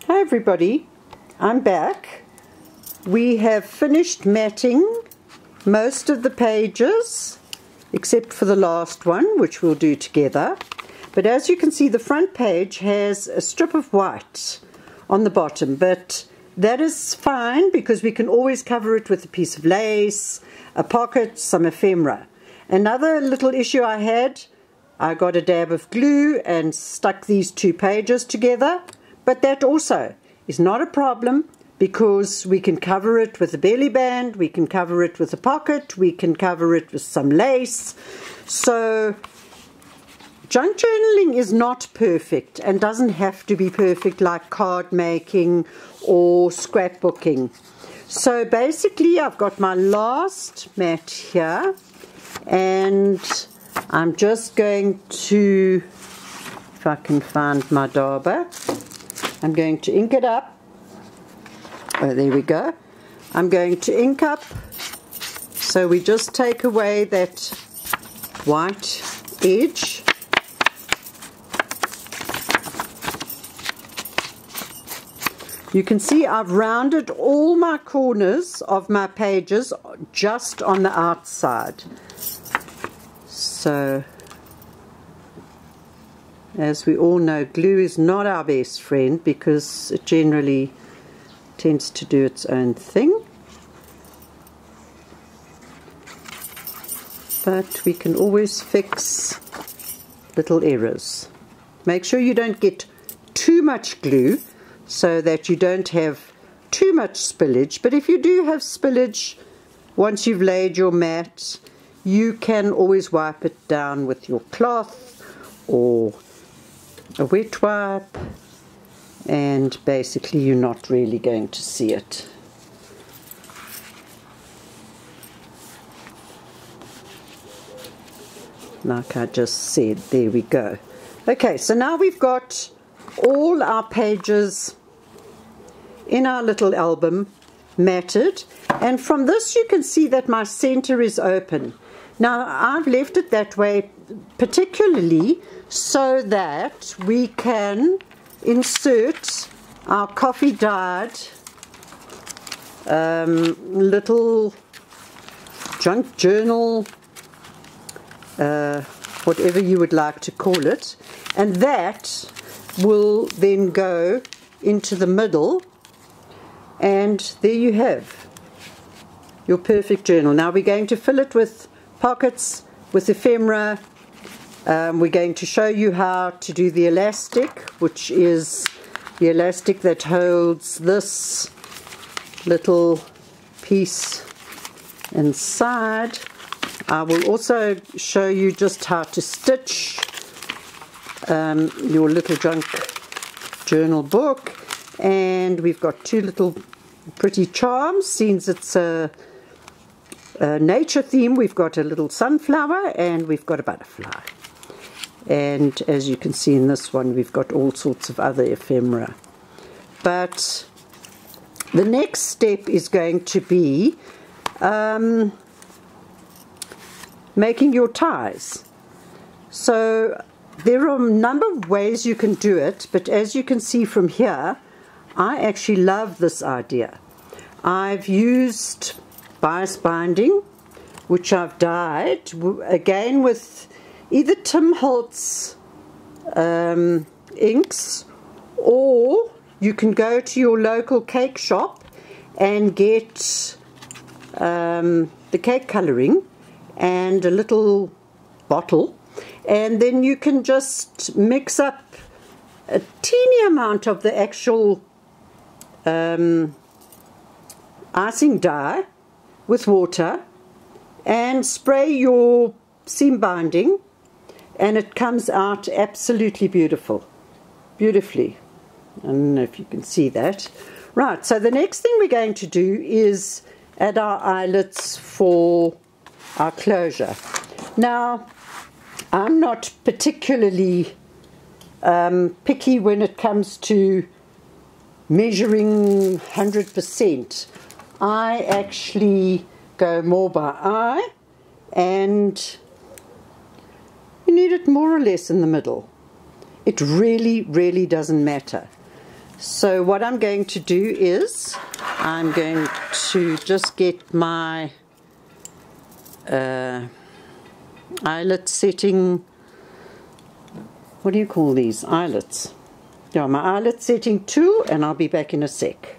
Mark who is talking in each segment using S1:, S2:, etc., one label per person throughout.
S1: Hi everybody, I'm back. We have finished matting most of the pages except for the last one, which we'll do together. But as you can see, the front page has a strip of white on the bottom, but that is fine because we can always cover it with a piece of lace, a pocket, some ephemera. Another little issue I had, I got a dab of glue and stuck these two pages together. But that also is not a problem because we can cover it with a belly band, we can cover it with a pocket, we can cover it with some lace. So junk journaling is not perfect and doesn't have to be perfect like card making or scrapbooking. So basically I've got my last mat here and I'm just going to, if I can find my dauber, I'm going to ink it up. Oh, there we go. I'm going to ink up. So we just take away that white edge. You can see I've rounded all my corners of my pages just on the outside. So, as we all know, glue is not our best friend because it generally tends to do its own thing. But we can always fix little errors. Make sure you don't get too much glue so that you don't have too much spillage. But if you do have spillage, once you've laid your mat, you can always wipe it down with your cloth or a wet wipe, and basically you're not really going to see it. Like I just said, there we go. Okay, so now we've got all our pages in our little album matted, and from this you can see that my center is open. Now I've left it that way particularly so that we can insert our coffee dyed little junk journal, whatever you would like to call it, and that will then go into the middle, and there you have your perfect journal. Now we're going to fill it with pockets, with ephemera. We're going to show you how to do the elastic, which is the elastic that holds this little piece inside. I will also show you just how to stitch your little junk journal book. And we've got two little pretty charms. Since it's a nature theme, we've got a little sunflower and we've got a butterfly. And as you can see in this one, we've got all sorts of other ephemera. But the next step is going to be making your ties. So there are a number of ways you can do it, but as you can see from here, I actually love this idea. I've used bias binding, which I've dyed, again with either Tim Holtz inks, or you can go to your local cake shop and get the cake colouring and a little bottle, and then you can just mix up a teeny amount of the actual icing dye with water and spray your seam binding, and it comes out absolutely beautifully. I don't know if you can see that. Right, so the next thing we're going to do is add our eyelets for our closure. Now, I'm not particularly picky when it comes to measuring 100%. I actually go more by eye, and you need it more or less in the middle. It really doesn't matter. So what I'm going to do is I'm going to just get my eyelet setting, what do you call these, eyelets? Yeah, my eyelet setting tool, and I'll be back in a sec.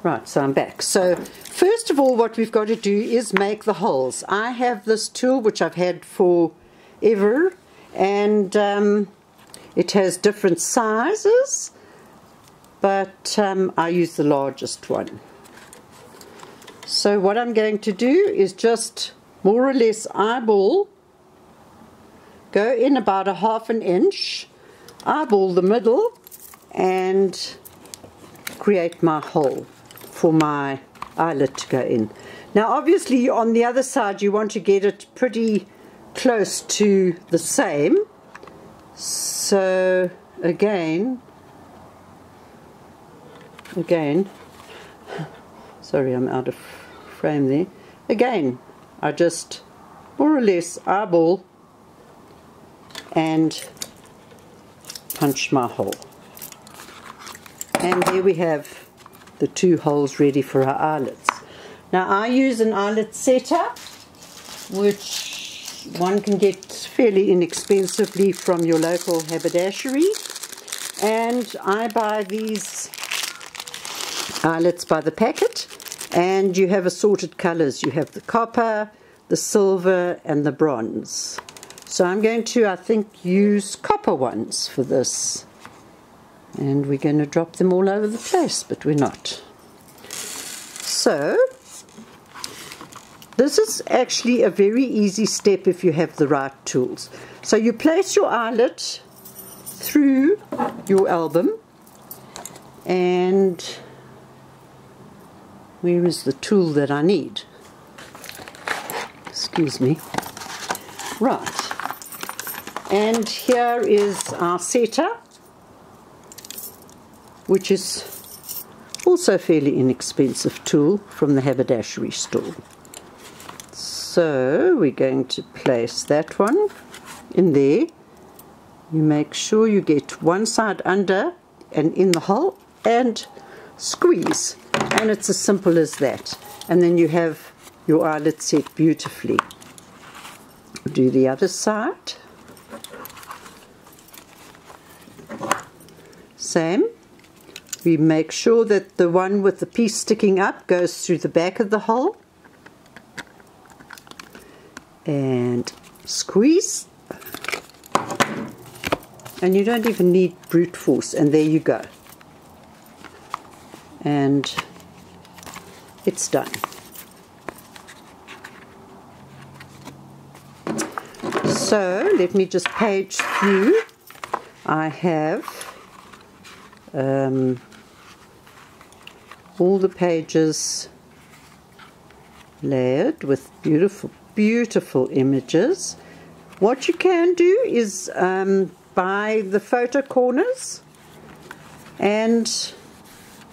S1: Right, so I'm back. So first of all, what we've got to do is make the holes. I have this tool which I've had forever, and it has different sizes, but I use the largest one. So what I'm going to do is just more or less eyeball, go in about a ½ an inch, eyeball the middle, and create my hole for my eyelet to go in. Now obviously on the other side you want to get it pretty close to the same, so again, sorry, I'm out of frame there. Again, I just more or less eyeball and punch my hole, and there we have the 2 holes ready for our eyelets. Now I use an eyelet setter, which one can get fairly inexpensively from your local haberdashery, and I buy these eyelets by the packet, and you have assorted colors. You have the copper, the silver, and the bronze. So I'm going to, I think, use copper ones for this. And we're going to drop them all over the place, but we're not. So, this is actually a very easy step if you have the right tools. So you place your eyelet through your album, and where is the tool that I need? Excuse me. Right. And here is our setter, which is also a fairly inexpensive tool from the haberdashery store. So we're going to place that one in there. You make sure you get one side under and in the hole and squeeze, and it's as simple as that. And then you have your eyelet set beautifully. Do the other side. Same. We make sure that the one with the piece sticking up goes through the back of the hole, and squeeze, and you don't even need brute force, and there you go, and it's done. So let me just page through. I have all the pages layered with beautiful, beautiful images. What you can do is buy the photo corners and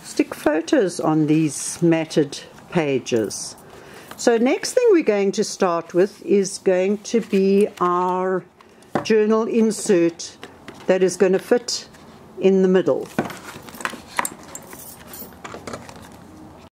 S1: stick photos on these matted pages. So next thing we're going to start with is going to be our journal insert that is going to fit in the middle.